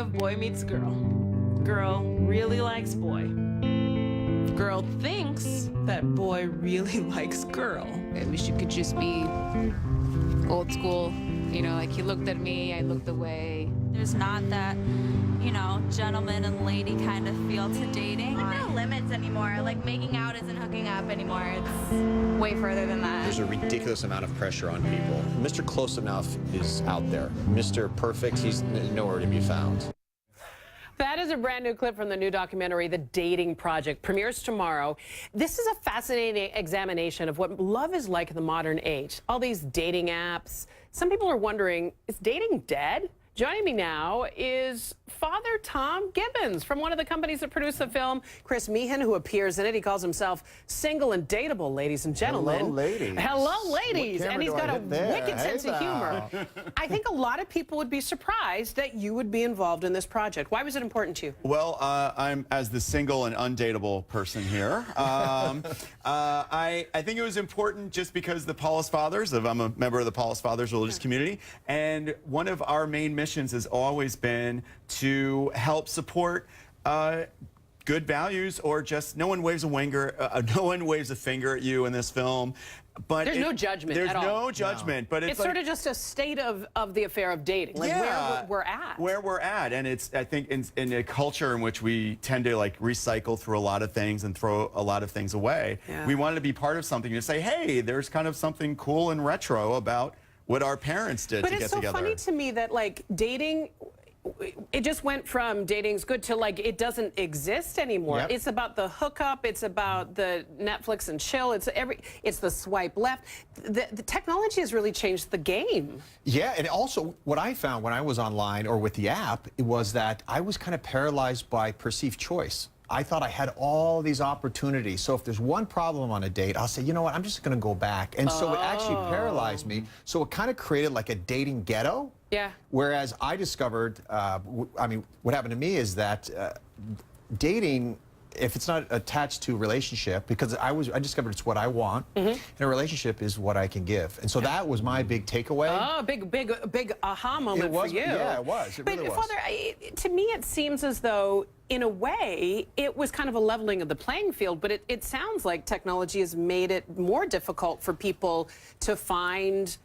of boy meets girl. Girl really likes boy. Girl thinks that boy really likes girl. I wish you could just be old school. You know, like he looked at me, I looked away. There's not that, you know, gentleman and lady kind of feel to dating. No limits anymore. Like making out isn't hooking up anymore. It's way further than that. There's a ridiculous amount of pressure on people. Mr. Close Enough is out there. Mr. Perfect, he's nowhere to be found. That is a brand new clip from the new documentary, The Dating Project. Premieres tomorrow. This is a fascinating examination of what love is like in the modern age. All these dating apps. Some people are wondering, is dating dead? Joining me now is Father Tom Gibbons from one of the companies that produced the film, Chris Meehan, who appears in it. He calls himself single and dateable, ladies and gentlemen. Hello, ladies. Hello, ladies. And he's got a wicked sense of humor. now. I think a lot of people would be surprised that you would be involved in this project. Why was it important to you? Well, I'm as the single and undateable person here. I think it was important just because the Paulist Fathers, I'm a member of the Paulist Fathers religious community, and one of our main missions has always been to help support good values, or just no one waves a finger at you in this film. But there's no judgment There's at all. no judgment, but It's like, sort of just a state of the affair of dating, like yeah, where we're at. Where we're at, and it's, I think, in a culture in which we tend to like recycle through a lot of things and throw a lot of things away. Yeah. We wanted to be part of something to say, hey, there's kind of something cool and retro about what our parents did to get together. But it's so funny to me that like dating, it just went from dating's good to like it doesn't exist anymore. Yep. It's about the hookup. It's about the Netflix and chill. It's the swipe left. The technology has really changed the game. Yeah, and also what I found when I was online or with the app, it was that I was kind of paralyzed by perceived choice. I thought I had all these opportunities. So if there's one problem on a date, I'll say, you know what, I'm just going to go back. And so it actually paralyzed me. So it kind of created like a dating ghetto. Yeah. Whereas I discovered, I mean, what happened to me is that dating, if it's not attached to a relationship, because I discovered it's what I want, and a relationship is what I can give. And so that was my big takeaway. Oh, big aha moment for you. Yeah, it was. It really was. Father, to me it seems as though, in a way, it was kind of a leveling of the playing field, but it sounds like technology has made it more difficult for people to find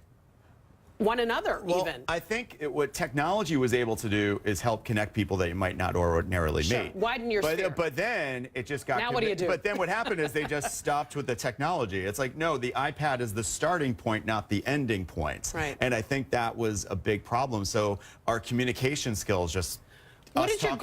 one another, even. I think what technology was able to do is help connect people that you might not ordinarily meet. Widen your sphere. But then it just got... Now what do you do? But then what happened is they just stopped with the technology. It's like, no, the iPad is the starting point, not the ending point. Right. And I think that was a big problem. So our communication skills just... What is your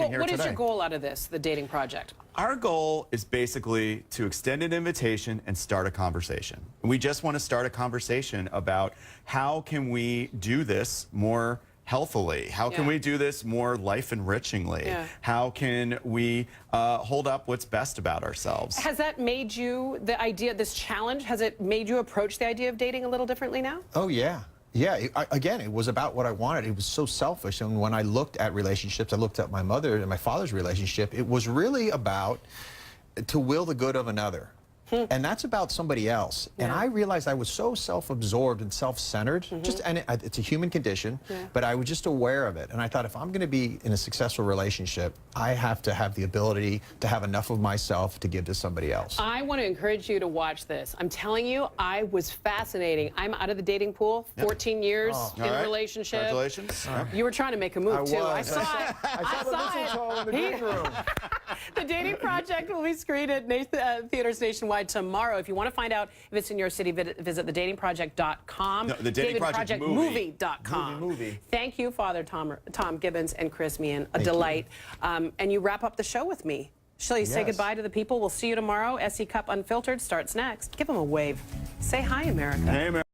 goal out of this, the dating project? Our goal is basically to extend an invitation and start a conversation. We just want to start a conversation about how can we do this more healthily? How can we do this more life-enrichingly? Yeah. How can we hold up what's best about ourselves? Has that made you, the idea, this challenge, has it made you approach the idea of dating a little differently now? Oh, yeah. Yeah, again, it was about what I wanted. It was so selfish. And when I looked at relationships, I looked at my mother and my father's relationship, it was really about to will the good of another. And that's about somebody else. Yeah. And I realized I was so self-absorbed and self-centered. And it's a human condition, but I was just aware of it. And I thought, if I'm going to be in a successful relationship, I have to have the ability to have enough of myself to give to somebody else. I want to encourage you to watch this. I'm telling you, I was fascinating. I'm out of the dating pool, 14 years in a relationship. Congratulations. You were trying to make a move, too. I saw it. I saw it. In the green room. The Dating Project will be screened at theaters nationwide tomorrow. If you want to find out if it's in your city, visit thedatingproject.com. No, the Dating Project movie.com. Movie. Thank you, Father Tom Gibbons and Chris Meehan. A delight. And you wrap up the show with me. Shall you say goodbye to the people? We'll see you tomorrow. SE Cup Unfiltered starts next. Give them a wave. Say hi, America. Hey, America.